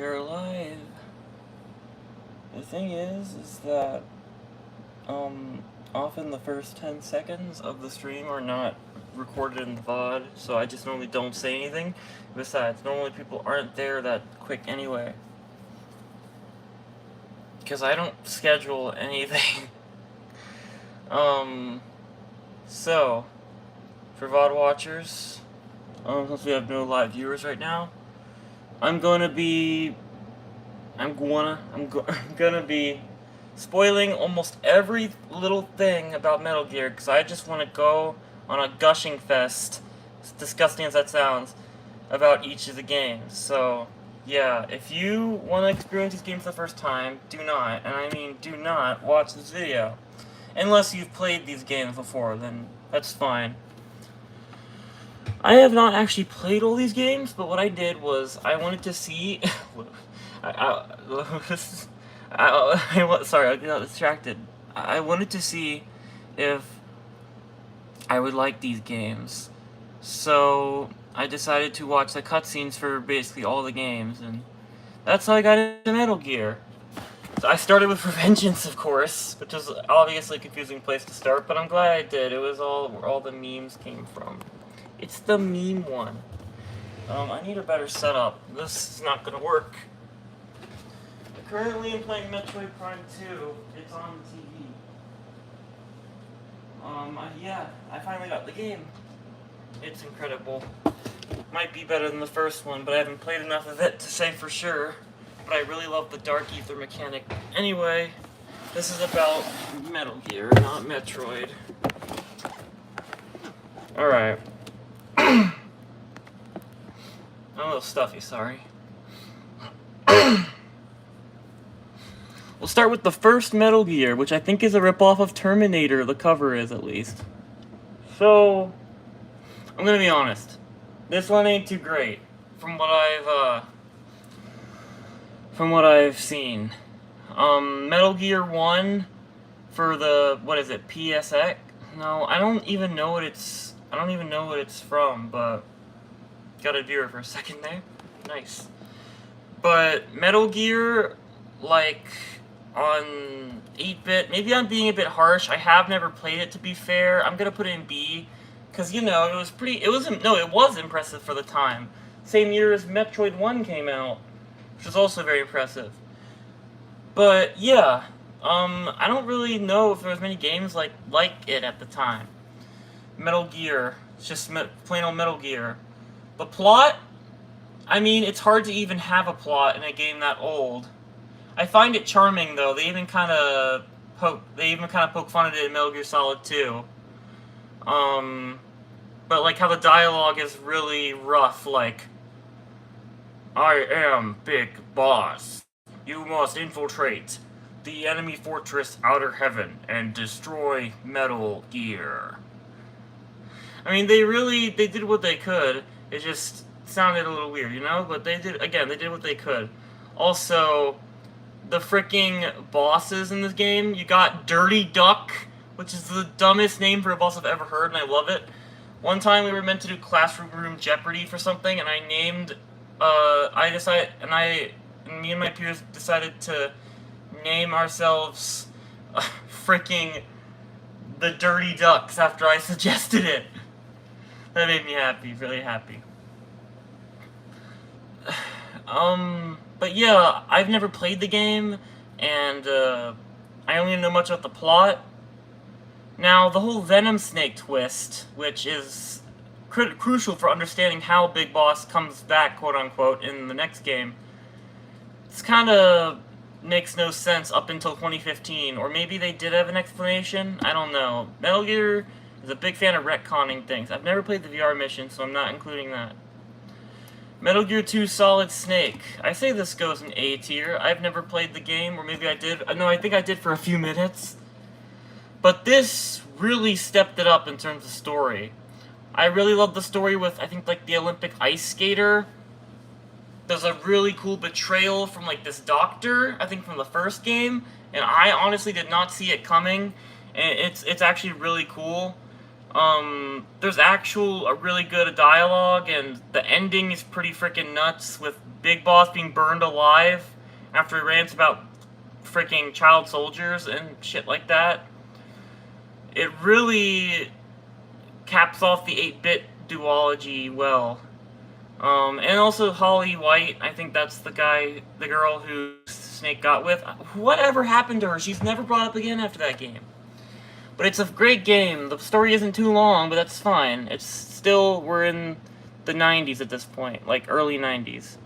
longer alive. The thing is that, often the first 10 seconds of the stream are not recorded in the VOD, so I just normally don't say anything. Besides, normally people aren't there that quick anyway. Because I don't schedule anything. So, for VOD watchers, since we have no live viewers right now, I'm gonna be spoiling almost every little thing about Metal Gear, because I just want to go on a gushing fest, as disgusting as that sounds, about each of the games. So, yeah, if you want to experience these games for the first time, do not, and I mean do not, watch this video. Unless you've played these games before, then that's fine. I have not actually played all these games, but what I did was I wanted to see... sorry, I got distracted. I wanted to see if I would like these games. So I decided to watch the cutscenes for basically all the games, and that's how I got into Metal Gear. So I started with Revengeance, of course, which is obviously a confusing place to start, but I'm glad I did. It was where all the memes came from. It's the meme one. I need a better setup. This is not gonna work. Currently I'm playing Metroid Prime 2. It's on the TV. Yeah, I finally got the game. It's incredible. Might be better than the first one, but I haven't played enough of it to say for sure. But I really love the Dark Ether mechanic. Anyway, this is about Metal Gear, not Metroid. Alright. I'm a little stuffy, sorry. We'll start with the first Metal Gear, which I think is a ripoff of Terminator, the cover is at least. So, I'm gonna be honest. This one ain't too great, from what I've seen. Metal Gear 1 for the, what is it, PSX? No, I don't even know what it's from, but got a viewer for a second there. Nice. But Metal Gear, like, on 8-bit, maybe I'm being a bit harsh. I have never played it, to be fair. I'm gonna put it in B, because, you know, it was impressive for the time. Same year as Metroid 1 came out, which was also very impressive. But, yeah, I don't really know if there was many games like it at the time. Metal Gear, it's just plain old Metal Gear. The plot? I mean, it's hard to even have a plot in a game that old. I find it charming, though. They even kind of poke fun at it in Metal Gear Solid 2. But like how the dialogue is really rough, like, I am Big Boss. You must infiltrate the enemy fortress Outer Heaven and destroy Metal Gear. I mean, they did what they could. It just sounded a little weird, you know? But they did what they could. Also, the freaking bosses in this game, you got Dirty Duck, which is the dumbest name for a boss I've ever heard, and I love it. One time we were meant to do Classroom Jeopardy for something, and I named, me and my peers decided to name ourselves freaking the Dirty Ducks after I suggested it. That made me happy, really happy. But yeah, I've never played the game, and I only know much about the plot. Now, the whole Venom Snake twist, which is crucial for understanding how Big Boss comes back, quote-unquote, in the next game, it's kind of makes no sense up until 2015, or maybe they did have an explanation, I don't know. Metal Gear is a big fan of retconning things. I've never played the VR mission, so I'm not including that. Metal Gear 2 Solid Snake. I say this goes in A tier. I've never played the game, or maybe I did. No, I think I did for a few minutes. But this really stepped it up in terms of story. I really love the story with, I think, like, the Olympic ice skater. There's a really cool betrayal from, like, this doctor, I think from the first game, and I honestly did not see it coming, and it's actually really cool. There's a really good dialogue, and the ending is pretty freaking nuts, with Big Boss being burned alive after he rants about freaking child soldiers and shit like that. It really caps off the 8-bit duology well. And also Holly White, I think that's the girl who Snake got with. Whatever happened to her? She's never brought up again after that game. But it's a great game. The story isn't too long, but that's fine. It's still, we're in the 90s at this point, like early 90s.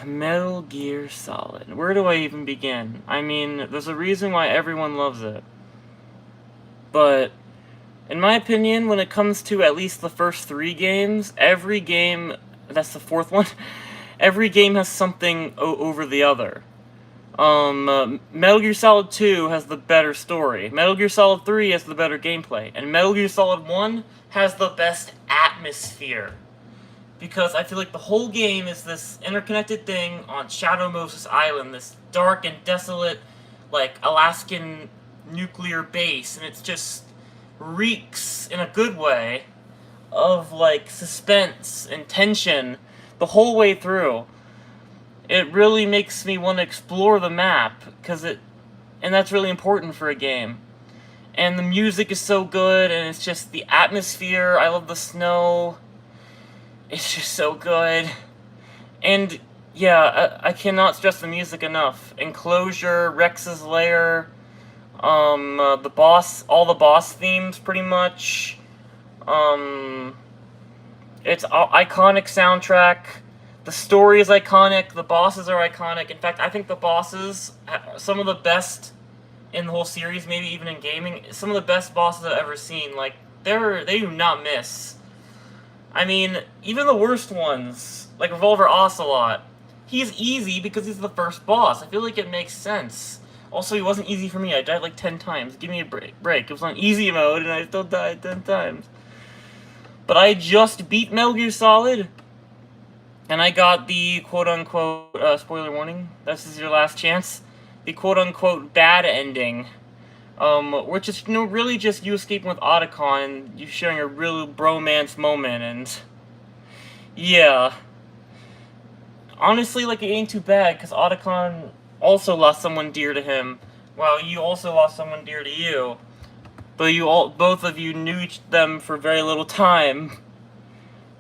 Metal Gear Solid. Where do I even begin? I mean, there's a reason why everyone loves it. But, in my opinion, when it comes to at least the first 3 games, every game, that's the 4th one, every game has something over the other. Metal Gear Solid 2 has the better story. Metal Gear Solid 3 has the better gameplay. And Metal Gear Solid 1 has the best atmosphere. Because I feel like the whole game is this interconnected thing on Shadow Moses Island, this dark and desolate, like, Alaskan nuclear base, and it's just reeks, in a good way, of, like, suspense and tension the whole way through. It really makes me want to explore the map, and that's really important for a game. And the music is so good, and it's just the atmosphere. I love the snow. It's just so good. And, yeah, I cannot stress the music enough. Enclosure, Rex's Lair, the boss, all the boss themes, pretty much. It's iconic soundtrack. The story is iconic. The bosses are iconic. In fact, I think the bosses, some of the best in the whole series, maybe even in gaming, some of the best bosses I've ever seen. Like, they do not miss. I mean, even the worst ones, like Revolver Ocelot, he's easy because he's the first boss. I feel like it makes sense. Also, he wasn't easy for me. I died like 10 times. Give me a break. It was on easy mode, and I still died 10 times. But I just beat Metal Gear Solid, and I got the quote-unquote, spoiler warning, this is your last chance, the quote-unquote bad ending. Which is, really just you escaping with Otacon and you sharing a real bromance moment, and yeah. Honestly, like, it ain't too bad, because Otacon also lost someone dear to him, while you also lost someone dear to you. But both of you knew them for very little time.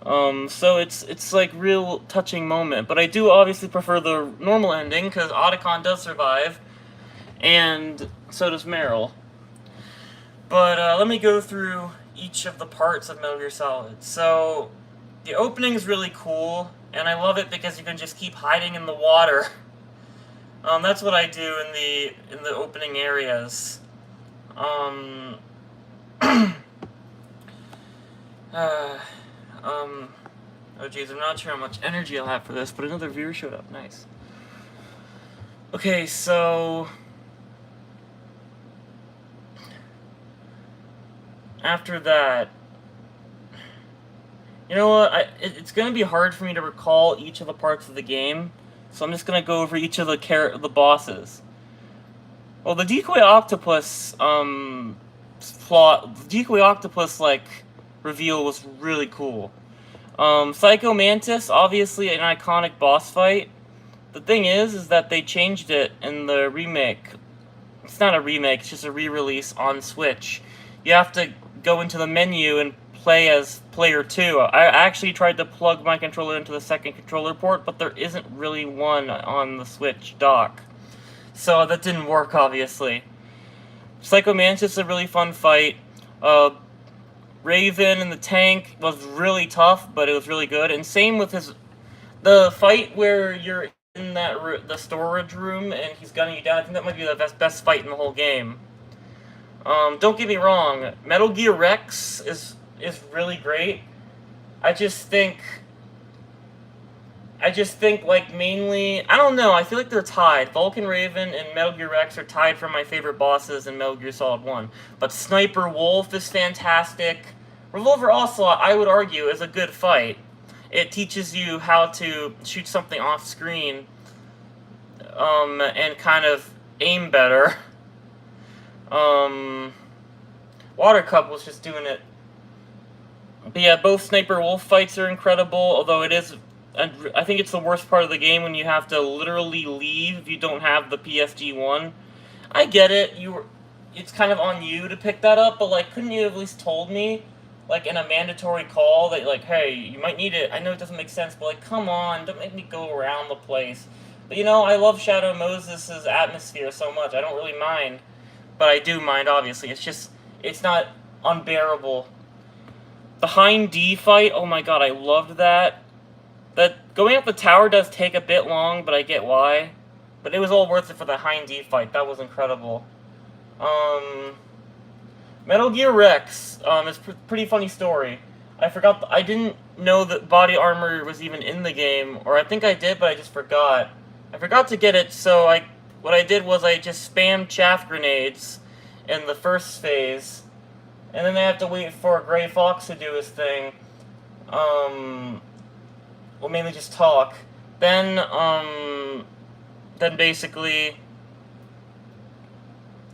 So it's like real touching moment. But I do obviously prefer the normal ending, because Otacon does survive, and so does Meryl. But let me go through each of the parts of Metal Gear Solid. So, the opening is really cool, and I love it because you can just keep hiding in the water. That's what I do in the opening areas. Oh jeez, I'm not sure how much energy I'll have for this, but another viewer showed up. Nice. Okay, so after that, you know what? It's gonna be hard for me to recall each of the parts of the game, so I'm just gonna go over each of the bosses. Well, the Decoy Octopus like reveal was really cool. Psycho Mantis, obviously an iconic boss fight. The thing is that they changed it in the remake. It's not a remake, it's just a re-release on Switch. You have to go into the menu and play as player 2. I actually tried to plug my controller into the second controller port, but there isn't really one on the Switch dock. So that didn't work, obviously. Psycho Mantis is a really fun fight. Raven in the tank was really tough, but it was really good. And same with the fight where you're in the storage room and he's gunning you down. I think that might be the best fight in the whole game. Don't get me wrong, Metal Gear Rex is really great. I just think, like, mainly, I don't know, I feel like they're tied. Vulcan Raven and Metal Gear Rex are tied for my favorite bosses in Metal Gear Solid 1. But Sniper Wolf is fantastic. Revolver Ocelot, I would argue, is a good fight. It teaches you how to shoot something off screen, and kind of aim better. Water Cup was just doing it. But yeah, both Sniper Wolf fights are incredible, although it is... I think it's the worst part of the game when you have to literally leave if you don't have the PSG-1. I get it, it's kind of on you to pick that up, but, like, couldn't you have at least told me, like, in a mandatory call that, like, hey, you might need it. I know it doesn't make sense, but, like, come on, don't make me go around the place. But, you know, I love Shadow Moses' atmosphere so much, I don't really mind. But I do mind, obviously. It's just, it's not unbearable. The Hind D fight, oh my god, I loved that. That going up the tower does take a bit long, but I get why. But it was all worth it for the Hind D fight. That was incredible. Metal Gear Rex. It's a pretty funny story. I didn't know that body armor was even in the game, or I think I did, but I just forgot. I forgot to get it, so what I did was I just spammed chaff grenades in the first phase, and then I have to wait for Gray Fox to do his thing. Well, mainly just talk. Then basically,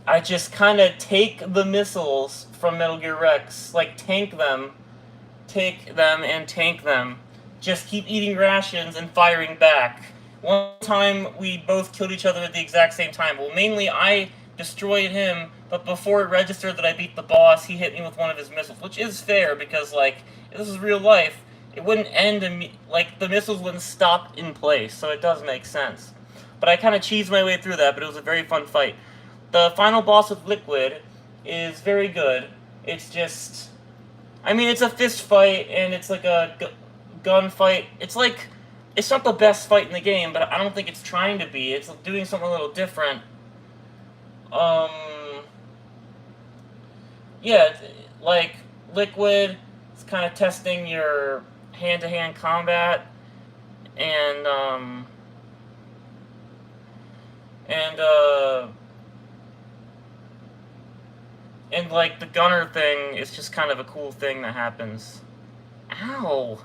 I just kind of take the missiles from Metal Gear Rex, like take them, and tank them. Just keep eating rations and firing back. One time, we both killed each other at the exact same time. Well, mainly I destroyed him, but before it registered that I beat the boss, he hit me with one of his missiles, which is fair, because, like, if this is real life, it wouldn't end, like, the missiles wouldn't stop in place, so it does make sense. But I kind of cheesed my way through that, but it was a very fun fight. The final boss with Liquid is very good. It's just... I mean, it's a fist fight, and it's like a gun fight. It's like... It's not the best fight in the game, but I don't think it's trying to be. It's doing something a little different. Yeah, like, Liquid is kind of testing your hand-to-hand combat, and like, the gunner thing is just kind of a cool thing that happens. Ow!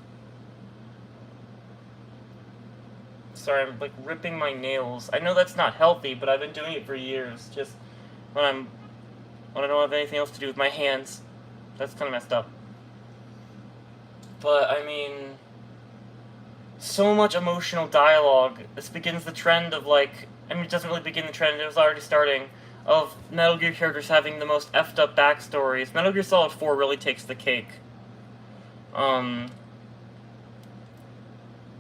Sorry, I'm, like, ripping my nails. I know that's not healthy, but I've been doing it for years, just when I don't have anything else to do with my hands. That's kind of messed up. But, I mean, so much emotional dialogue. This begins the trend of, like, I mean, it doesn't really begin the trend, it was already starting, of Metal Gear characters having the most effed up backstories. Metal Gear Solid 4 really takes the cake.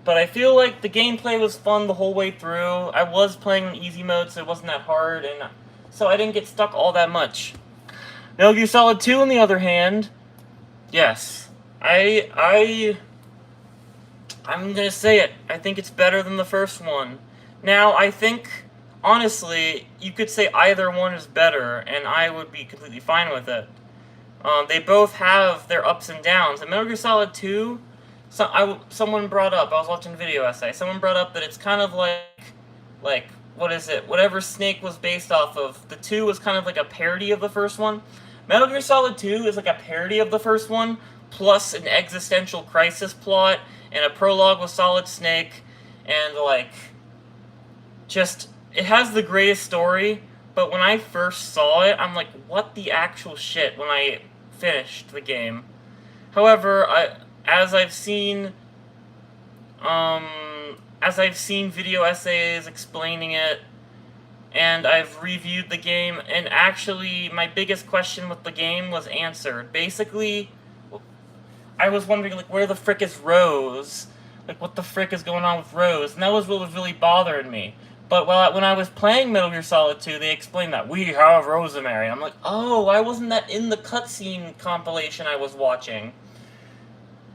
But I feel like the gameplay was fun the whole way through. I was playing in easy mode, so it wasn't that hard, and so I didn't get stuck all that much. Metal Gear Solid 2, on the other hand, yes. I'm gonna say it. I think it's better than the first one. Now, I think, honestly, you could say either one is better, and I would be completely fine with it. They both have their ups and downs. And Metal Gear Solid 2, someone brought up, I was watching a video essay, someone brought up that it's kind of like, what is it, whatever Snake was based off of, the 2 was kind of like a parody of the first one. Metal Gear Solid 2 is like a parody of the first one, plus an existential crisis plot, and a prologue with Solid Snake, and, like, just, it has the greatest story, but when I first saw it, I'm like, what the actual shit, when I finished the game. However, as I've seen video essays explaining it, and I've reviewed the game, and actually, my biggest question with the game was answered. Basically, I was wondering, like, where the frick is Rose? Like, what the frick is going on with Rose? And that was what was really bothering me. But when I was playing Metal Gear Solid 2, they explained that, we have Rosemary. I'm like, oh, why wasn't that in the cutscene compilation I was watching?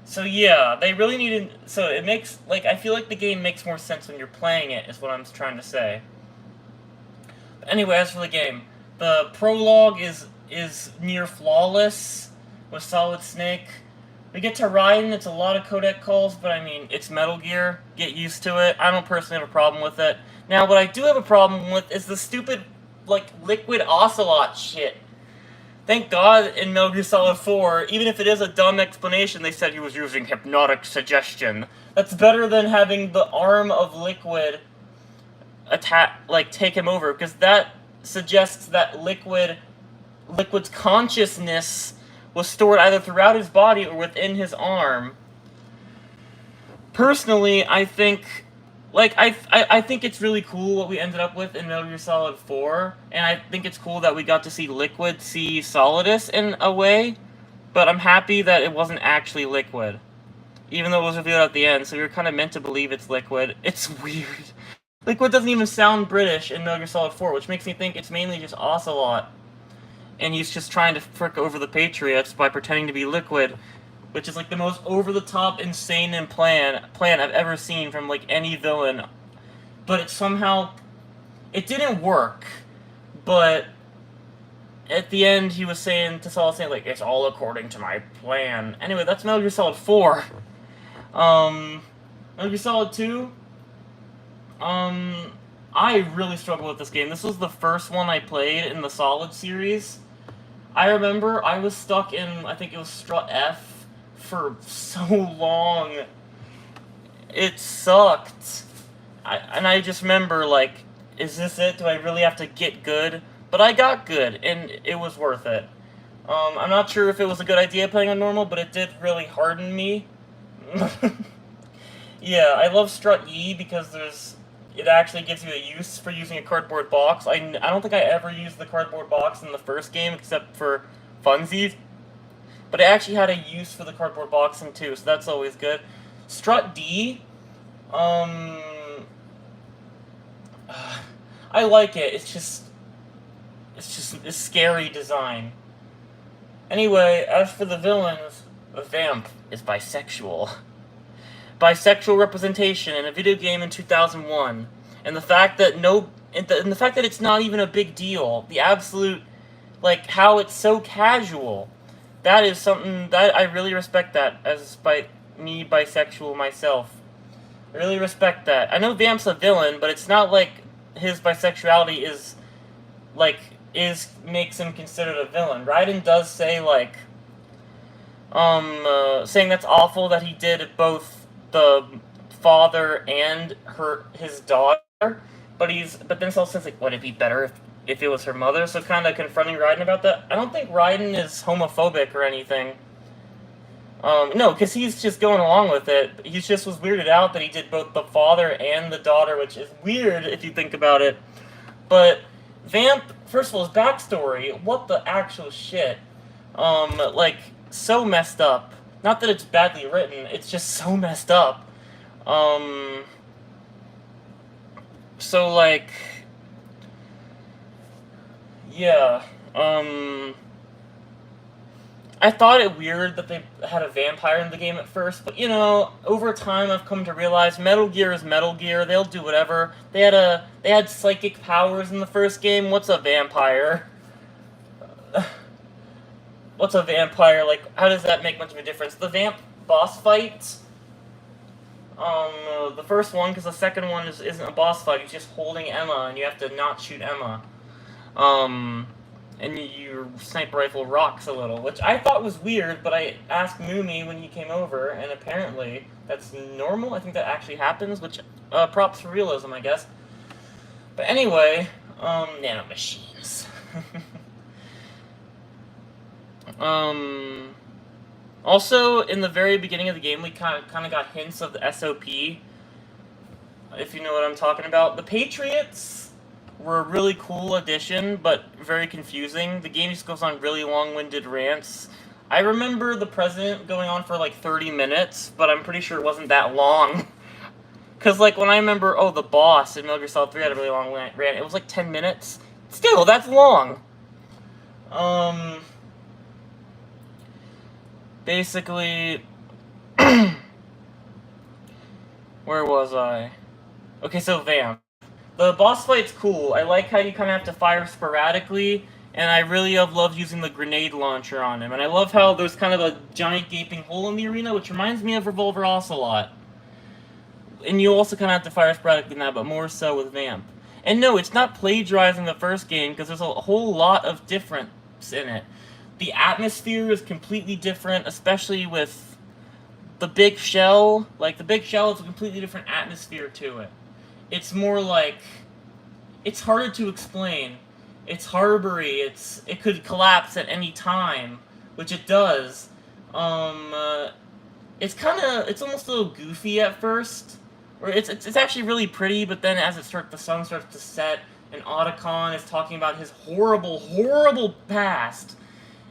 So yeah, they really needed, so it makes, like, I feel like the game makes more sense when you're playing it, is what I'm trying to say. But anyway, as for the game, the prologue is near flawless with Solid Snake. We get to Raiden, it's a lot of codec calls, but I mean, it's Metal Gear, get used to it. I don't personally have a problem with it. Now, what I do have a problem with is the stupid, like, Liquid Ocelot shit. Thank God in Metal Gear Solid 4, even if it is a dumb explanation, they said he was using hypnotic suggestion. That's better than having the arm of Liquid take him over, because that suggests that Liquid Liquid's consciousness was stored either throughout his body or within his arm. Personally, I think, like, I think it's really cool what we ended up with in Metal Gear Solid 4, and I think it's cool that we got to see Liquid see Solidus in a way, but I'm happy that it wasn't actually Liquid, even though it was revealed at the end, so you're kind of meant to believe it's Liquid. It's weird. Liquid doesn't even sound British in Metal Gear Solid 4, which makes me think it's mainly just Ocelot, and he's just trying to frick over the Patriots by pretending to be Liquid, which is like the most over-the-top, insane and plan I've ever seen from like any villain. But it didn't work. But at the end, he was saying to Solid, saying like, "It's all according to my plan." Anyway, that's Metal Gear Solid 4. Metal Gear Solid 2. I really struggled with this game. This was the first one I played in the Solid series. I remember I was stuck in, I think it was Strut F for so long. It sucked. I just remember, like, is this it? Do I really have to get good? But I got good, and it was worth it. I'm not sure if it was a good idea playing on normal, but it did really harden me. Yeah, I love Strut E because it actually gives you a use for using a cardboard box. I don't think I ever used the cardboard box in the first game except for funsies. But it actually had a use for the cardboard box in 2, so that's always good. Strut D, I like it. It's just a scary design. Anyway, as for the villains, Vamp is bisexual. Bisexual representation in a video game in 2001, and the fact that the fact that it's not even a big deal. The absolute, like, how it's so casual. That is something that I really respect, that as me bisexual myself. I really respect that. I know Vamp's a villain, but it's not like his bisexuality makes him considered a villain. Raiden does say, like, saying that's awful that he did both the father and his daughter, but then Saul says, like, would it be better if it was her mother? So kind of confronting Raiden about that. I don't think Raiden is homophobic or anything. No, because he's just going along with it. He just was weirded out that he did both the father and the daughter, which is weird if you think about it. But Vamp, first of all, his backstory, what the actual shit? Like, so messed up. Not that it's badly written, it's just so messed up. So, like, yeah, I thought it weird that they had a vampire in the game at first, but, you know, over time I've come to realize Metal Gear is Metal Gear, they'll do whatever. They had psychic powers in the first game. What's a vampire? What's a vampire? Like, how does that make much of a difference? The Vamp boss fight, the first one, because the second one isn't a boss fight, he's just holding Emma, and you have to not shoot Emma. And your sniper rifle rocks a little, which I thought was weird, but I asked Moomy when he came over, and apparently that's normal. I think that actually happens, which, props for realism, I guess. But anyway, nanomachines. Also, in the very beginning of the game, we kind of got hints of the SOP, if you know what I'm talking about. The Patriots were a really cool addition, but very confusing. The game just goes on really long-winded rants. I remember the President going on for like 30 minutes, but I'm pretty sure it wasn't that long. Because, like, when I remember, the boss in Metal Gear Solid 3 had a really long rant, it was like 10 minutes. Still, that's long! Basically, where was I? Okay, so Vamp. The boss fight's cool. I like how you kind of have to fire sporadically, and I really have loved using the grenade launcher on him. And I love how there's kind of a giant gaping hole in the arena, which reminds me of Revolver Ocelot. And you also kind of have to fire sporadically in that, but more so with Vamp. And no, it's not plagiarizing the first game, because there's a whole lot of difference in it. The atmosphere is completely different, especially with the Big Shell. Like, the Big Shell has a completely different atmosphere to it. It's more like, it's harder to explain. It's harbory. It could collapse at any time, which it does. Um, uh, it's almost a little goofy at first, or it's actually really pretty. But then as the sun starts to set, and Otacon is talking about his horrible past,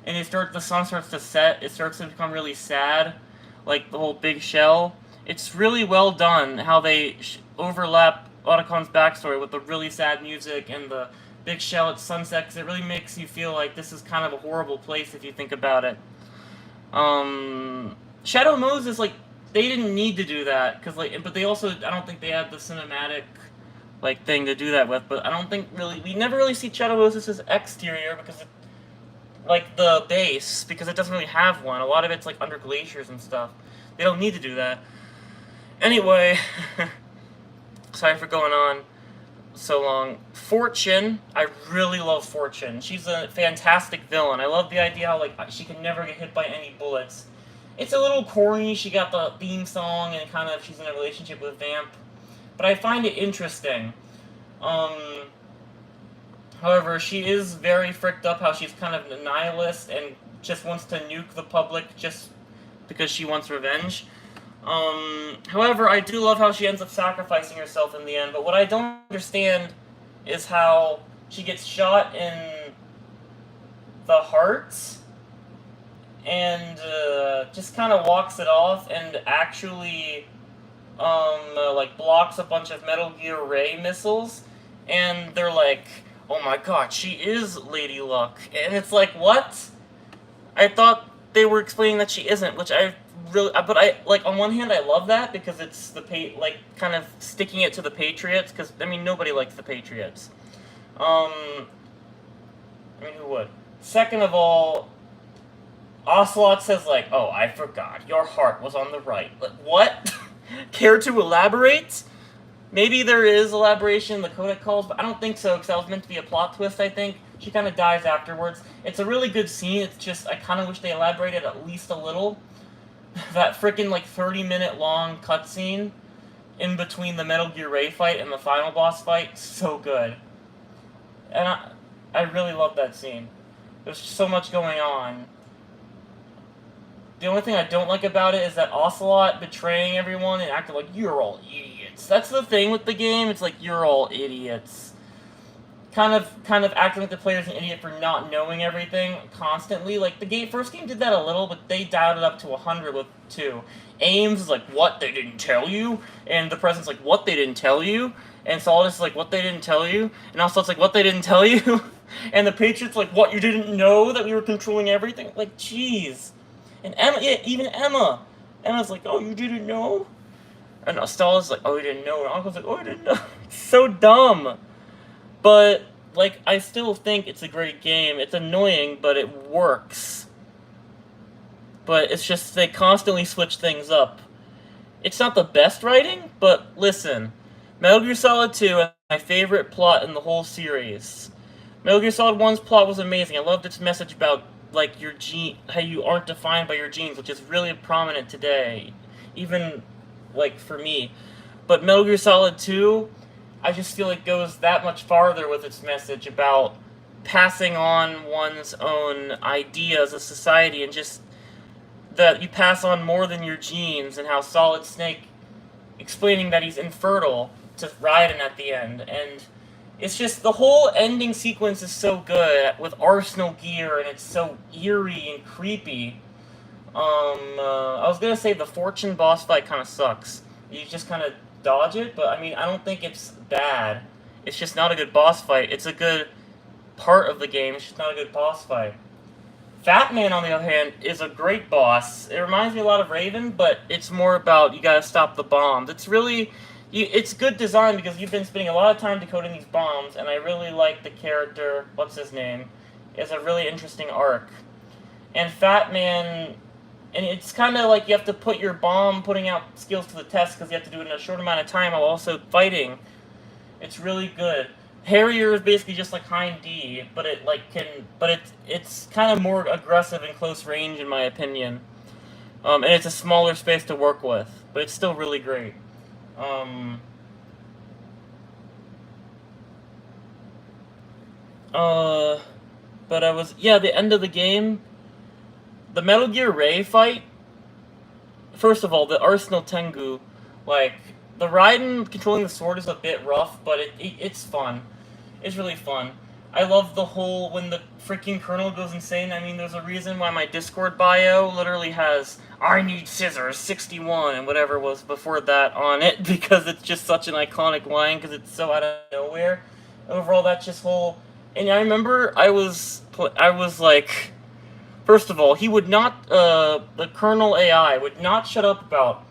and the sun starts to set, it starts to become really sad, like the whole Big Shell. It's really well done how they overlap Otacon's backstory with the really sad music and the Big Shell at sunset, because it really makes you feel like this is kind of a horrible place if you think about it. Shadow Moses, like, they didn't need to do that, because, like, but they also, I don't think they had the cinematic, like, thing to do that with, but I don't think really, we never really see Shadow Moses' exterior, because like the base, because it doesn't really have one. A lot of it's like under glaciers and stuff. They don't need to do that. Anyway, sorry for going on so long. Fortune, I really love Fortune. She's a fantastic villain. I love the idea how like she can never get hit by any bullets. It's a little corny. She got the theme song and kind of she's in a relationship with Vamp, but I find it interesting. Um, However, she is very fricked up how she's kind of a nihilist and just wants to nuke the public just because she wants revenge. However, I do love how she ends up sacrificing herself in the end, but what I don't understand is how she gets shot in the heart and just kind of walks it off and actually like blocks a bunch of Metal Gear Ray missiles, and they're like, oh my god, she is Lady Luck. And it's like, what? I thought they were explaining that she isn't, which I really, but I, like, on one hand, I love that, because it's like, kind of sticking it to the Patriots, because, I mean, nobody likes the Patriots. I mean, who would? Second of all, Ocelot says, like, oh, I forgot, your heart was on the right. Like, what? Care to elaborate? Maybe there is elaboration in the Codec calls, but I don't think so, because that was meant to be a plot twist, I think. She kind of dies afterwards. It's a really good scene, it's just, I kind of wish they elaborated at least a little. That freaking, like, 30-minute long cutscene in between the Metal Gear Ray fight and the final boss fight, so good. And I really love that scene. There's so much going on. The only thing I don't like about it is that Ocelot betraying everyone and acting like, you're all idiots. That's the thing with the game, it's like, you're all idiots. Kind of acting like the player's an idiot for not knowing everything constantly. Like, the first game did that a little, but they dialed it up to 100 with 2. Ames is like, what, they didn't tell you? And the President's like, what, they didn't tell you? And Solidus is like, what, they didn't tell you? And also it's like, what, they didn't tell you? And the Patriots like, what, you didn't know that we were controlling everything? Like, jeez. And Emma, yeah, even Emma. Emma's like, oh, you didn't know? And Stella's like, oh, you didn't know. And Uncle's like, oh, you didn't know. It's so dumb. But, like, I still think it's a great game. It's annoying, but it works. But it's just they constantly switch things up. It's not the best writing, but listen. Metal Gear Solid 2 is my favorite plot in the whole series. Metal Gear Solid 1's plot was amazing. I loved its message about, like, your how you aren't defined by your genes, which is really prominent today. Even, like, for me. But Metal Gear Solid 2, I just feel it goes that much farther with its message about passing on one's own ideas of society, and just that you pass on more than your genes, and how Solid Snake explaining that he's infertile to Raiden at the end. And it's just, the whole ending sequence is so good with Arsenal Gear, and it's so eerie and creepy. I was gonna say the Fortune boss fight kind of sucks. You just kind of dodge it, but I mean, I don't think it's bad. It's just not a good boss fight. It's a good part of the game, it's just not a good boss fight. Fat Man, on the other hand, is a great boss. It reminds me a lot of Raven, but it's more about you gotta stop the bombs. It's really, it's good design because you've been spending a lot of time decoding these bombs, and I really like the character, what's his name? It's a really interesting arc. And Fat Man, and it's kind of like you have to put your bomb putting out skills to the test because you have to do it in a short amount of time while also fighting. It's really good. Harrier is basically just like Hind D, but it's kind of more aggressive in close range in my opinion. And it's a smaller space to work with, but it's still really great. Uh, but yeah, the end of the game, the Metal Gear Ray fight. First of all, the Arsenal Tengu, like the Raiden controlling the sword is a bit rough, but it's fun. It's really fun. I love the whole when the freaking Colonel goes insane. I mean, there's a reason why my Discord bio literally has "I need scissors 61" and whatever was before that on it because it's just such an iconic line because it's so out of nowhere. Overall, that's just whole. And I remember I was like, first of all, he would not the Colonel AI would not shut up about.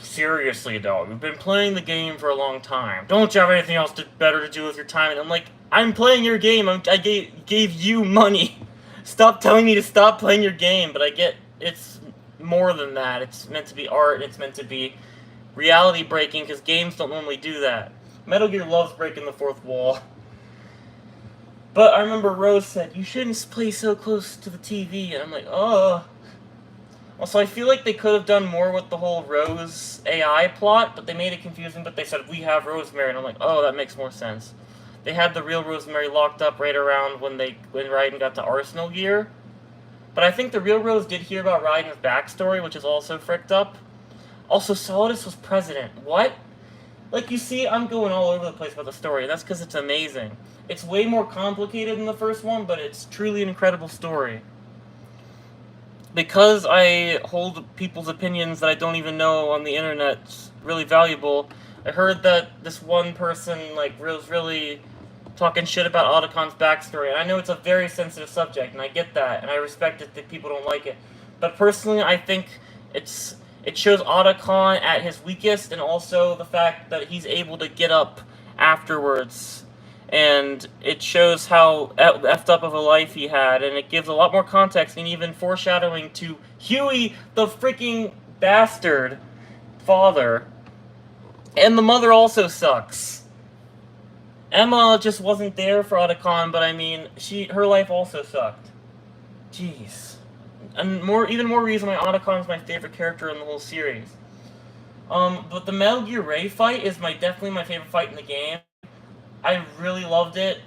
Seriously, dog, you've been playing the game for a long time. Don't you have anything else better to do with your time? And I'm like, I'm playing your game. I gave you money. Stop telling me to stop playing your game. But I get it's more than that. It's meant to be art. And it's meant to be reality breaking because games don't normally do that. Metal Gear loves breaking the fourth wall. But I remember Rose said, you shouldn't play so close to the TV. And I'm like, oh. Also, I feel like they could have done more with the whole Rose AI plot, but they made it confusing, but they said, we have Rosemary, and I'm like, oh, that makes more sense. They had the real Rosemary locked up right around when Raiden got to Arsenal Gear. But I think the real Rose did hear about Raiden's backstory, which is also fricked up. Also, Solidus was president. What? Like, you see, I'm going all over the place about the story, and that's because it's amazing. It's way more complicated than the first one, but it's truly an incredible story. Because I hold people's opinions that I don't even know on the internet really valuable, I heard that this one person was really talking shit about Otacon's backstory, and I know it's a very sensitive subject, and I get that, and I respect it that people don't like it. But personally, I think it shows Otacon at his weakest, and also the fact that he's able to get up afterwards. And it shows how effed up of a life he had, and it gives a lot more context and even foreshadowing to Huey, the freaking bastard father. And the mother also sucks. Emma just wasn't there for Otacon, but I mean, her life also sucked. Jeez. And even more reason why Otacon's my favorite character in the whole series. But the Metal Gear Ray fight is definitely my favorite fight in the game. I really loved it.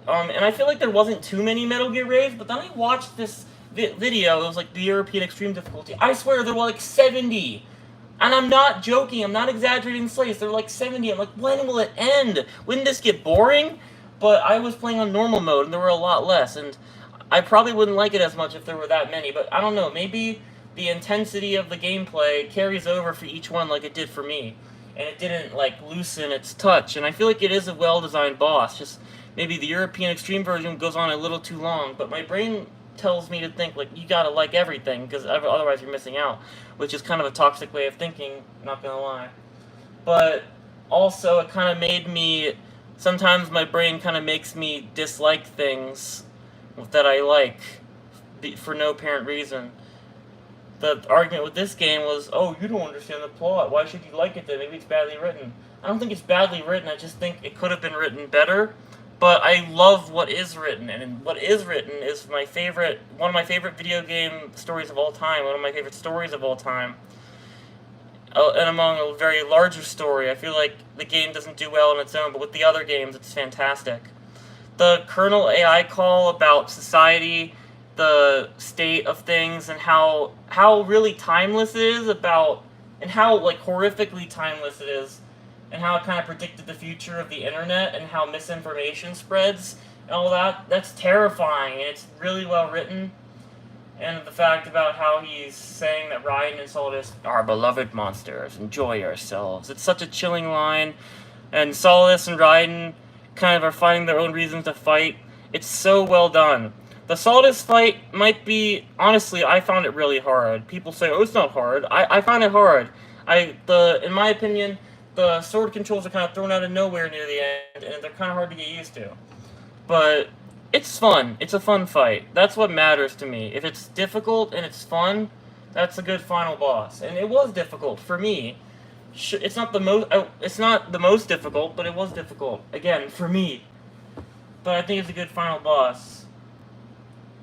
And I feel like there wasn't too many Metal Gear Rays, but then I watched this video, it was like the European Extreme Difficulty. I swear there were like 70! And I'm not joking, I'm not exaggerating the slightest, there were like 70. I'm like, when will it end? Wouldn't this get boring? But I was playing on normal mode, and there were a lot less, and I probably wouldn't like it as much if there were that many, but I don't know, maybe the intensity of the gameplay carries over for each one like it did for me. And it didn't loosen its touch, and I feel like it is a well-designed boss, just maybe the European Extreme version goes on a little too long, but my brain tells me to think you gotta like everything, because otherwise you're missing out, which is kind of a toxic way of thinking, not gonna lie. But also it kind of made me, sometimes my brain kind of makes me dislike things that I like for no apparent reason. The argument with this game was, oh, you don't understand the plot. Why should you like it then? Maybe it's badly written. I don't think it's badly written. I just think it could have been written better. But I love what is written, and what is written is one of my favorite video game stories of all time. One of my favorite stories of all time. And among a very larger story, I feel like the game doesn't do well on its own, but with the other games, it's fantastic. The Colonel AI call about society, the state of things, and how really timeless it is and how horrifically timeless it is, and how it kind of predicted the future of the internet and how misinformation spreads and all that. That's terrifying, and it's really well written. And the fact about how he's saying that Raiden and Solidus are beloved monsters, enjoy yourselves. It's such a chilling line, and Solidus and Raiden kind of are finding their own reasons to fight. It's so well done. The Solidus fight might be, honestly, I found it really hard. People say, oh, it's not hard. I find it hard. In my opinion, the sword controls are kind of thrown out of nowhere near the end, and they're kind of hard to get used to. But it's fun. It's a fun fight. That's what matters to me. If it's difficult and it's fun, that's a good final boss. And it was difficult for me. It's not the most difficult, but it was difficult again for me. But I think it's a good final boss.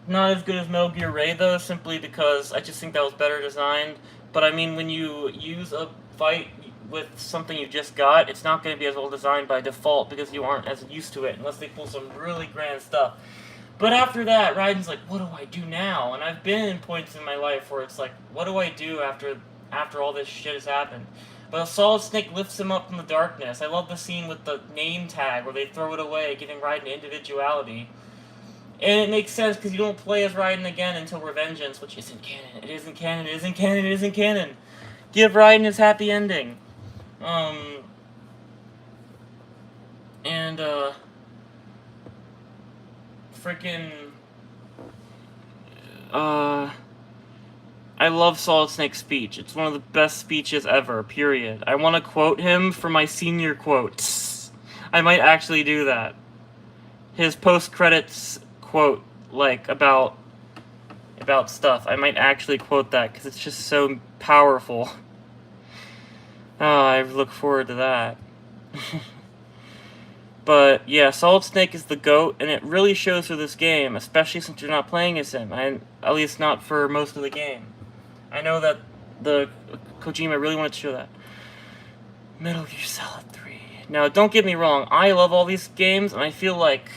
Not as good as Metal Gear Ray though, simply because I just think that was better designed. But I mean, when you use a fight with something you just got, it's not going to be as well designed by default because you aren't as used to it unless they pull some really grand stuff. But after that, Raiden's like, what do I do now? And I've been in points in my life where it's like, what do I do after all this shit has happened? But Solid Snake lifts him up from the darkness. I love the scene with the name tag where they throw it away, giving Raiden individuality. And it makes sense because you don't play as Raiden again until Revengeance, which isn't canon. It isn't canon, it isn't canon, it isn't canon. Give Raiden his happy ending. Freaking, I love Solid Snake's speech. It's one of the best speeches ever, period. I want to quote him for my senior quotes. I might actually do that. His post-credits quote, like, about stuff. I might actually quote that, because it's just so powerful. Oh, I look forward to that. But, yeah, Solid Snake is the GOAT, and it really shows through this game, especially since you're not playing as him, at least not for most of the game. I know that the Kojima really wanted to show that. Metal Gear Solid 3. Now, don't get me wrong, I love all these games, and I feel like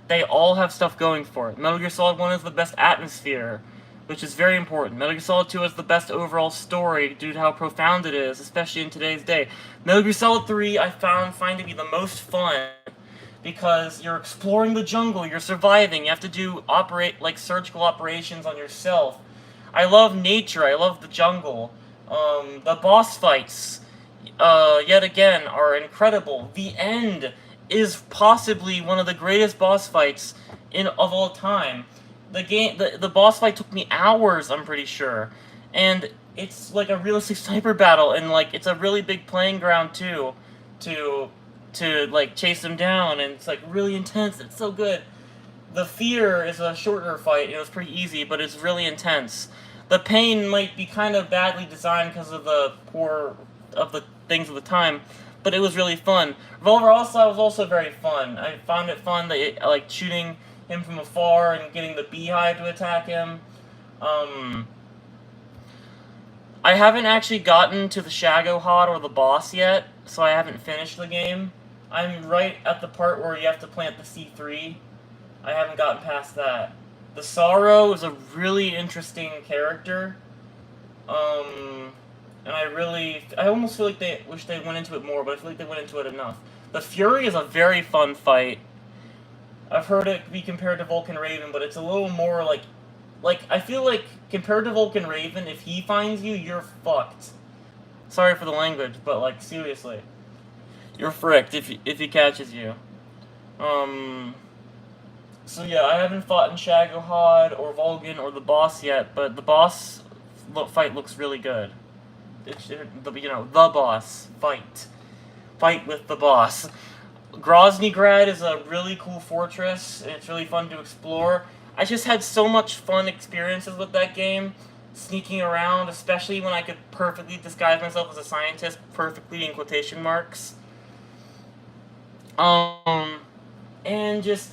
they all have stuff going for it. Metal Gear Solid 1 is the best atmosphere, which is very important. Metal Gear Solid 2 is the best overall story due to how profound it is, especially in today's day. Metal Gear Solid 3 I find to be the most fun because you're exploring the jungle, you're surviving, you have to do surgical operations on yourself. I love nature, I love the jungle. The boss fights, yet again, are incredible. The end is possibly one of the greatest boss fights of all time. The boss fight took me hours, I'm pretty sure. And it's like a realistic sniper battle, and like it's a really big playing ground too, to like chase them down, and it's like really intense. It's so good. The Fear is a shorter fight. It was pretty easy, but it's really intense. The Pain might be kind of badly designed because of the things of the time, but it was really fun. Revolver Ocelot was also very fun. I found it fun that like shooting him from afar and getting the beehive to attack him. I haven't actually gotten to the Shagohod or the boss yet, so I haven't finished the game. I'm right at the part where you have to plant the C3. I haven't gotten past that. The Sorrow is a really interesting character. And I almost feel like they wish they went into it more, but I feel like they went into it enough. The Fury is a very fun fight. I've heard it be compared to Vulcan Raven, but it's a little more like I feel like compared to Vulcan Raven, if he finds you, you're fucked. Sorry for the language, but like seriously, you're fricked if he catches you. So yeah, I haven't fought in Shagohod or Vulcan or the boss yet, but the boss fight looks really good. The boss fight with the boss. Groznygrad is a really cool fortress, and it's really fun to explore. I just had so much fun experiences with that game, sneaking around, especially when I could perfectly disguise myself as a scientist, perfectly in quotation marks. And just,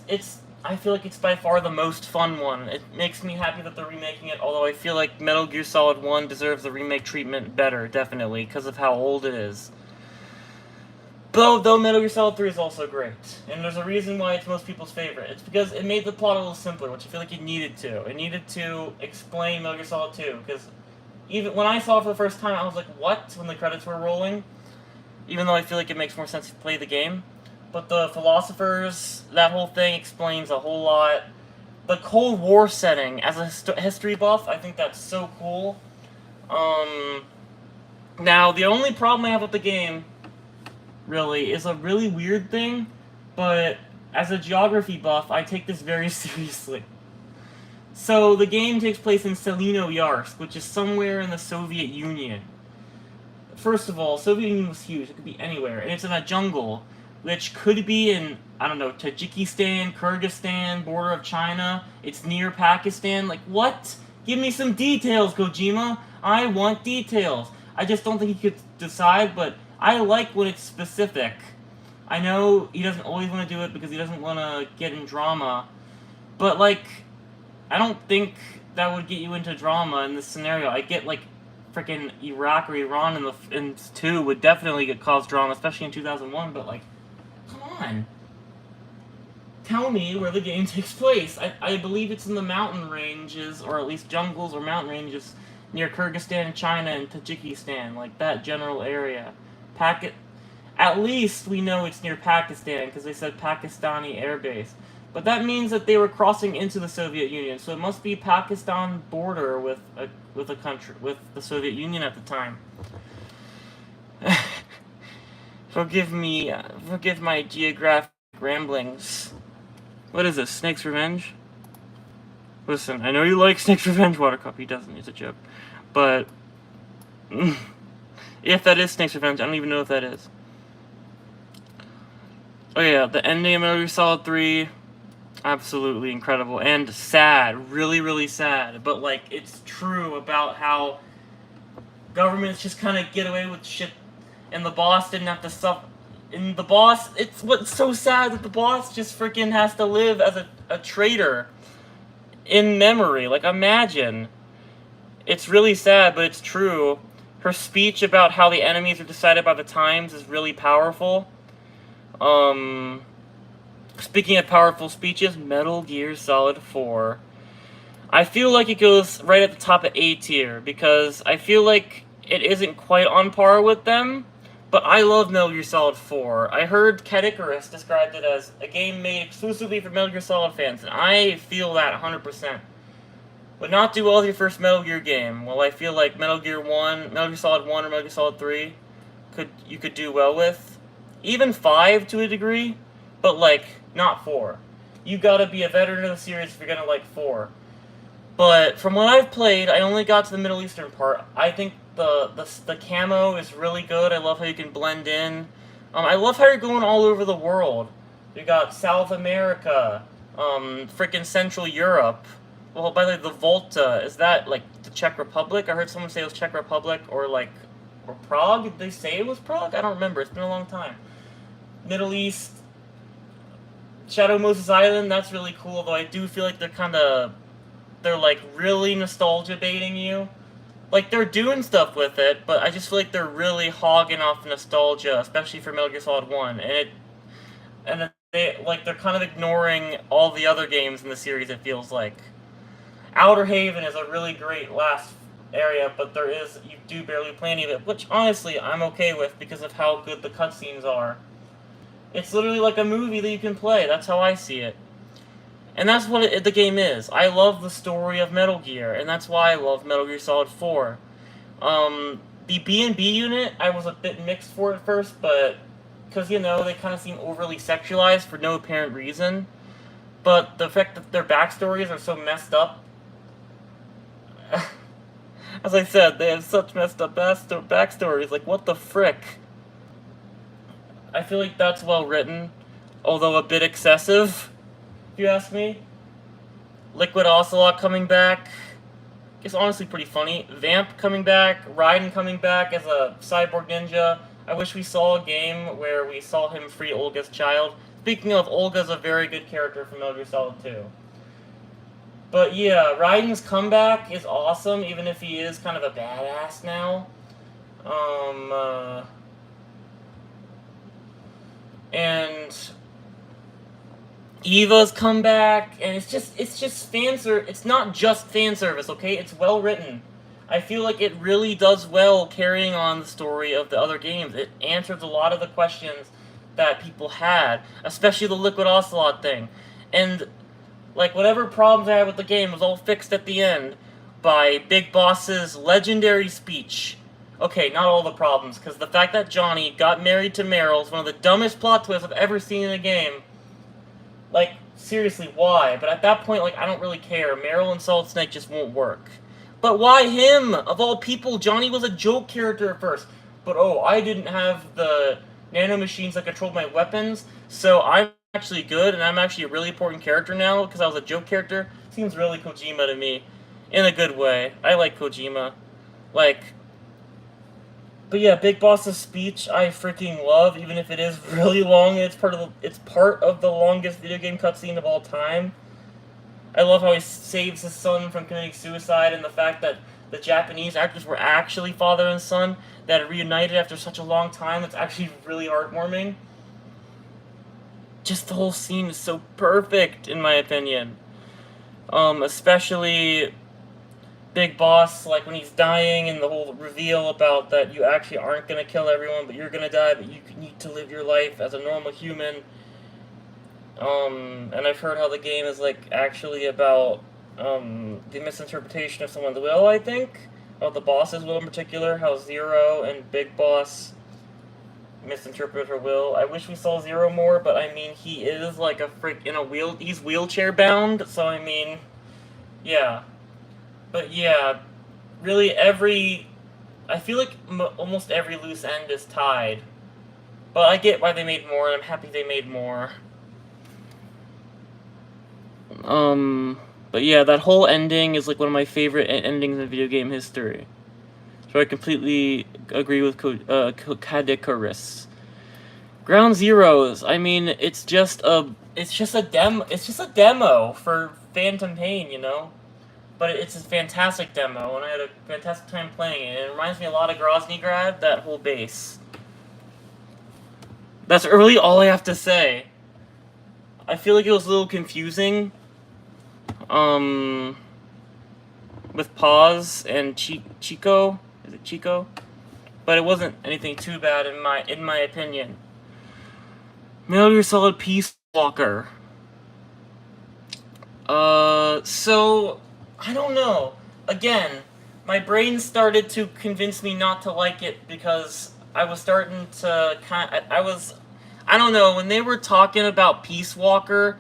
I feel like it's by far the most fun one. It makes me happy that they're remaking it, although I feel like Metal Gear Solid 1 deserves the remake treatment better, definitely, because of how old it is. Though Metal Gear Solid 3 is also great, and there's a reason why it's most people's favorite. It's because it made the plot a little simpler, which I feel like it needed to. It needed to explain Metal Gear Solid 2, because even when I saw it for the first time, I was like, what? When the credits were rolling? Even though I feel like it makes more sense to play the game. But the philosophers, that whole thing explains a whole lot. The Cold War setting, as a history buff, I think that's so cool. Now, the only problem I have with the game, really, is a really weird thing, but as a geography buff, I take this very seriously. So, the game takes place in Selino-Yarsk, which is somewhere in the Soviet Union. First of all, Soviet Union was huge, it could be anywhere, and it's in a jungle, which could be in, I don't know, Tajikistan, Kyrgyzstan, border of China, it's near Pakistan, like, what? Give me some details, Kojima! I want details! I just don't think he could decide, but I like when it's specific. I know he doesn't always want to do it because he doesn't want to get in drama, but, like, I don't think that would get you into drama in this scenario. I get, like, freaking Iraq or Iran in 2 would definitely cause drama, especially in 2001. But like, come on, tell me where the game takes place. I believe it's in the mountain ranges, or at least jungles or mountain ranges near Kyrgyzstan, China, and Tajikistan, like that general area. At least we know it's near Pakistan because they said Pakistani airbase. But that means that they were crossing into the Soviet Union, so it must be Pakistan border with a country with the Soviet Union at the time. Forgive my geographic ramblings. What is this, Snake's Revenge? Listen, I know you like Snake's Revenge, Watercup. He doesn't, it's a joke. But if that is Snake's Revenge, I don't even know if that is. Oh yeah, the ending of Metal Gear Solid 3, absolutely incredible and sad, really, really sad. But like, it's true about how governments just kind of get away with shit, and the boss didn't have to suffer. And the boss, it's what's so sad that the boss just freaking has to live as a traitor in memory. Like, imagine. It's really sad, but it's true. Her speech about how the enemies are decided by the times is really powerful. Speaking of powerful speeches, Metal Gear Solid 4. I feel like it goes right at the top of A tier, because I feel like it isn't quite on par with them, but I love Metal Gear Solid 4. I heard Cat Icarus described it as a game made exclusively for Metal Gear Solid fans, and I feel that 100%. Would not do well with your first Metal Gear game. Well, I feel like Metal Gear Solid 1 or Metal Gear Solid 3 you could do well with. Even 5 to a degree, but like, not 4. You gotta be a veteran of the series if you're gonna like 4. But from what I've played, I only got to the Middle Eastern part. I think the camo is really good. I love how you can blend in. I love how you're going all over the world. You got South America, freaking Central Europe. Well, by the way, the Volta, is that like the Czech Republic? I heard someone say it was Czech Republic or Prague. Did they say it was Prague? I don't remember. It's been a long time. Middle East, Shadow Moses Island, that's really cool, though I do feel like they're like really nostalgia baiting you. Like, they're doing stuff with it, but I just feel like they're really hogging off nostalgia, especially for Metal Gear Solid 1. And they're kind of ignoring all the other games in the series, it feels like. Outer Haven is a really great last area, but you do barely play any of it, which honestly I'm okay with because of how good the cutscenes are. It's literally like a movie that you can play. That's how I see it. And that's what the game is. I love the story of Metal Gear, and that's why I love Metal Gear Solid 4. The B&B unit, I was a bit mixed for at first, but because, you know, they kind of seem overly sexualized for no apparent reason. But the fact that their backstories are so messed up, as I said, they have such messed up backstories. Like, what the frick? I feel like that's well written, although a bit excessive, if you ask me. Liquid Ocelot coming back is honestly pretty funny. Vamp coming back, Raiden coming back as a cyborg ninja. I wish we saw a game where we saw him free Olga's child. Speaking of, Olga's a very good character from Metal Gear Solid 2. But yeah, Raiden's comeback is awesome, even if he is kind of a badass now. And Eva's comeback, and it's just it's not just fan service, okay? It's well written. I feel like it really does well carrying on the story of the other games. It answers a lot of the questions that people had, especially the Liquid Ocelot thing. And like, whatever problems I had with the game was all fixed at the end by Big Boss's legendary speech. Okay, not all the problems, because the fact that Johnny got married to Meryl is one of the dumbest plot twists I've ever seen in a game. Like, seriously, why? But at that point, like, I don't really care. Meryl and Solid Snake just won't work. But why him? Of all people, Johnny was a joke character at first. But oh, I didn't have the nanomachines that controlled my weapons, so I'm actually good, and I'm actually a really important character now, because I was a joke character. Seems really Kojima to me. In a good way. I like Kojima. Like... But yeah, Big Boss's speech I freaking love, even if it is really long. It's part of the longest video game cutscene of all time. I love how he saves his son from committing suicide, and the fact that the Japanese actors were actually father and son that are reunited after such a long time. That's actually really heartwarming. Just the whole scene is so perfect, in my opinion. Especially Big Boss, like when he's dying and the whole reveal about that you actually aren't gonna kill everyone, but you're gonna die, but you need to live your life as a normal human. And I've heard how the game is like actually about the misinterpretation of someone's will, I think. Of the boss's will in particular, how Zero and Big Boss misinterpreted her will. I wish we saw Zero more, but I mean, he is like a freak in a he's wheelchair bound, so I mean, yeah. But yeah, really I feel like almost every loose end is tied. But I get why they made more, and I'm happy they made more. But yeah, that whole ending is like one of my favorite endings in video game history. So I completely agree with Kadikaris. Ground Zeroes. I mean, it's just a demo for Phantom Pain, you know. But it's a fantastic demo, and I had a fantastic time playing it. It reminds me a lot of Groznygrad, that whole base. That's really all I have to say. I feel like it was a little confusing. With Paz and Chico. Is it Chico? But it wasn't anything too bad in my opinion. Metal Gear Solid Peace Walker. So I don't know. Again, my brain started to convince me not to like it because I was starting to I don't know, when they were talking about Peace Walker,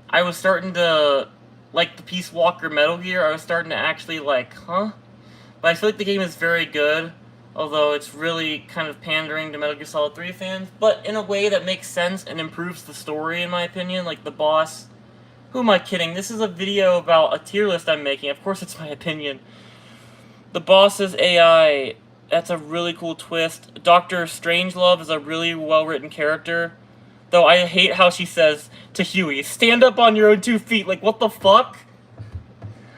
I was starting to like the Peace Walker Metal Gear. I was starting to actually like, huh? But I feel like the game is very good, although it's really kind of pandering to Metal Gear Solid 3 fans, but in a way that makes sense and improves the story, in my opinion. Like the boss. Who am I kidding? This is a video about a tier list I'm making. Of course it's my opinion. The boss's AI, that's a really cool twist. Dr. Strangelove is a really well-written character. Though I hate how she says to Huey, stand up on your own 2 feet. Like, what the fuck?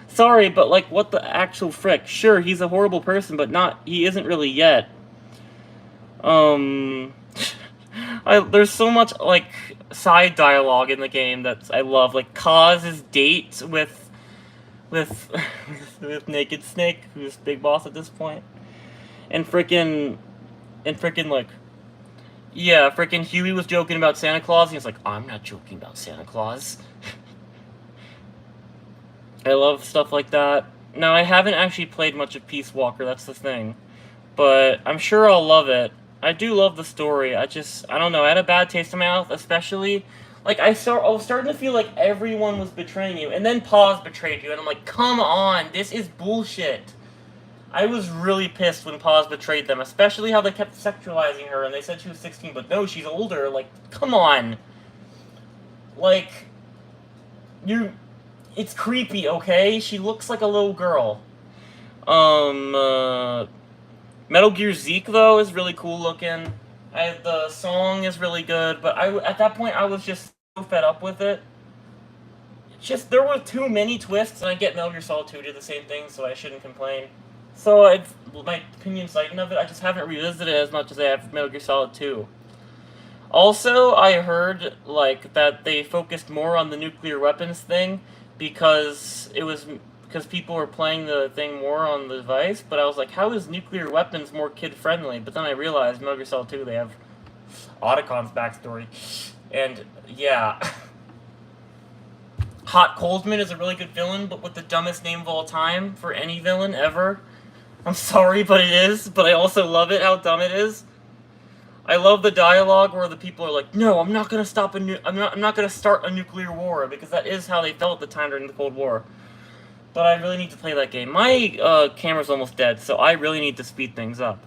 Sorry, but like, what the actual frick? Sure, he's a horrible person, but he isn't really yet. There's so much, like, side dialogue in the game that I love. Like, Kaz's date with Naked Snake, who's Big Boss at this point. And frickin', like, yeah, frickin' Huey was joking about Santa Claus, and he's like, I'm not joking about Santa Claus. I love stuff like that. Now, I haven't actually played much of Peace Walker, that's the thing. But I'm sure I'll love it. I do love the story. I don't know, I had a bad taste in my mouth, especially, like, I was starting to feel like everyone was betraying you, and then Paz betrayed you, and I'm like, come on, this is bullshit. I was really pissed when Paz betrayed them, especially how they kept sexualizing her, and they said she was 16, but no, she's older, like, come on. Like, it's creepy, okay? She looks like a little girl. Metal Gear Zeke, though, is really cool looking. The song is really good, but at that point, I was just so fed up with it. Just, there were too many twists, and I get Metal Gear Solid 2 did the same thing, so I shouldn't complain. So, my opinion's lightened of it, I just haven't revisited it as much as I have Metal Gear Solid 2. Also, I heard, like, that they focused more on the nuclear weapons thing, because people were playing the thing more on the device, but I was like, how is nuclear weapons more kid-friendly? But then I realized Metal Gear Solid 2, they have Otacon's backstory. And, yeah. Hot Coldman is a really good villain, but with the dumbest name of all time for any villain ever. I'm sorry, but it is, but I also love it, how dumb it is. I love the dialogue where the people are like, no, I'm not gonna stop I'm not gonna start a nuclear war, because that is how they felt at the time during the Cold War. But I really need to play that game. My camera's almost dead, so I really need to speed things up.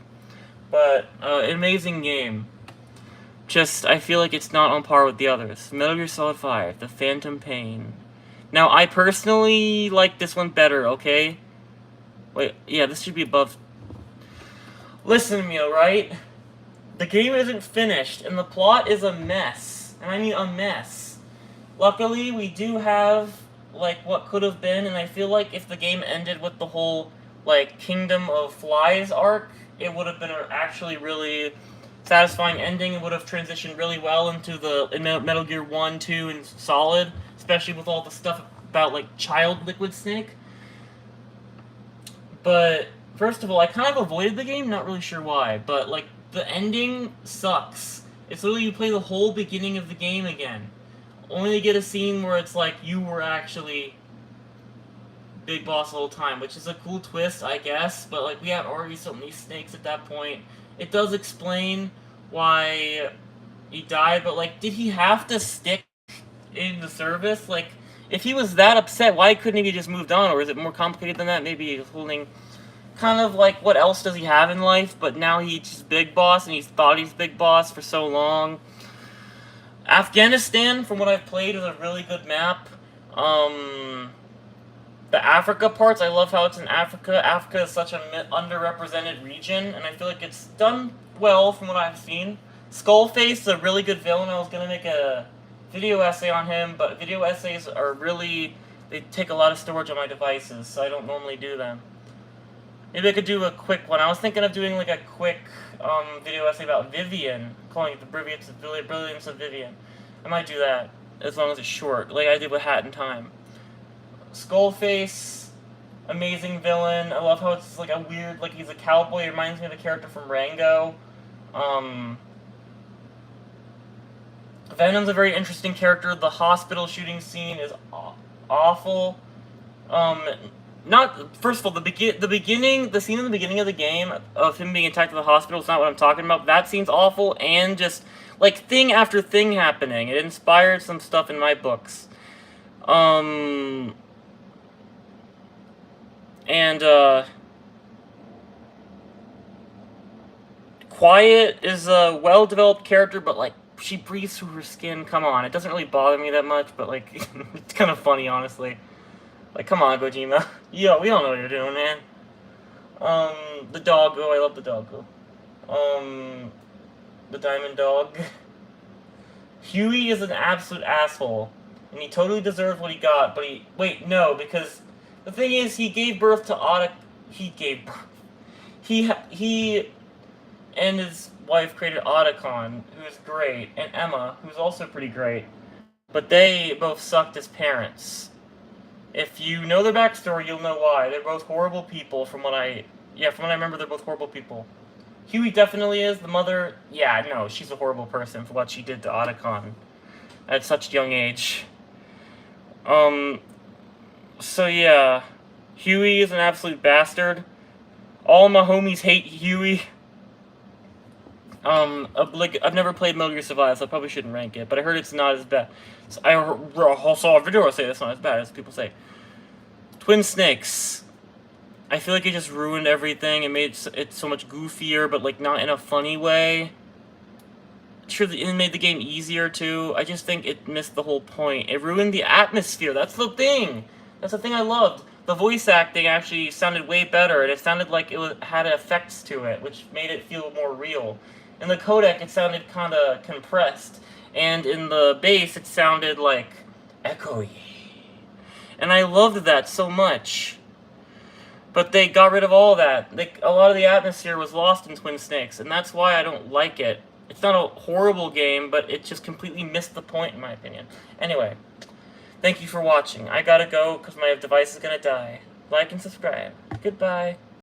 But, an amazing game. Just, I feel like it's not on par with the others. Metal Gear Solid 5, The Phantom Pain. Now, I personally like this one better, okay? Wait, yeah, this should be above. Listen to me, alright? The game isn't finished, and the plot is a mess. And I mean a mess. Luckily, we do have, like, what could have been, and I feel like if the game ended with the whole like, Kingdom of Flies arc, it would have been an actually really satisfying ending. It would have transitioned really well into the Metal Gear 1, 2, and Solid, especially with all the stuff about, like, child Liquid Snake. But, first of all, I kind of avoided the game, not really sure why, but, like, the ending sucks. It's literally you play the whole beginning of the game again, only to get a scene where it's like you were actually Big Boss the whole time, which is a cool twist, I guess, but, like, we have already so many snakes at that point. It does explain why he died, but, like, did he have to stick in the service? Like, if he was that upset, why couldn't he just moved on? Or is it more complicated than that? Maybe he's holding kind of like, what else does he have in life? But now he's just Big Boss, and he's thought he's Big Boss for so long. Afghanistan, from what I've played, is a really good map. The Africa parts, I love how it's in Africa. Africa is such an underrepresented region, and I feel like it's done well from what I've seen. Skullface is a really good villain. I was going to make a video essay on him, but video essays are really, they take a lot of storage on my devices, so I don't normally do them. Maybe I could do a quick one. I was thinking of doing like a quick video essay about Vivian, calling it the brilliance of Vivian. I might do that, as long as it's short, like I did with Hat in Time. Skullface, amazing villain. I love how it's like a weird, like he's a cowboy. It reminds me of the character from Rango. Venom's a very interesting character. The hospital shooting scene is awful. First of all, the scene in the beginning of the game of him being attacked at the hospital is not what I'm talking about. That scene's awful, and just like thing after thing happening. It inspired some stuff in my books. Quiet is a well-developed character, but like she breathes through her skin. Come on, it doesn't really bother me that much, but like it's kind of funny, honestly. Like, come on, Kojima. Yo, we all know what you're doing, man. The doggo, I love the doggo. The diamond dog. Huey is an absolute asshole, and he totally deserves what he got, but wait, no, because the thing is, he gave birth to he and his wife created Otacon, who's great, and Emma, who's also pretty great, but they both sucked as parents. If you know their backstory, you'll know why. They're both horrible people, from what I remember, they're both horrible people. Huey definitely is. The mother, yeah, no, she's a horrible person for what she did to Otacon at such a young age. So yeah, Huey is an absolute bastard. All my homies hate Huey. I've never played Metal Gear Survive, so I probably shouldn't rank it, but I heard it's not as bad. So I saw a video say it's not as bad as people say. Twin Snakes. I feel like it just ruined everything. It made it so much goofier, but like not in a funny way. Sure, it made the game easier too. I just think it missed the whole point. It ruined the atmosphere. That's the thing. That's the thing I loved. The voice acting actually sounded way better, and it sounded like it had effects to it, which made it feel more real. In the codec, it sounded kind of compressed, and in the bass, it sounded like echoey. And I loved that so much. But they got rid of all that. A lot of the atmosphere was lost in Twin Snakes, and that's why I don't like it. It's not a horrible game, but it just completely missed the point, in my opinion. Anyway, thank you for watching. I gotta go, because my device is gonna die. Like and subscribe. Goodbye.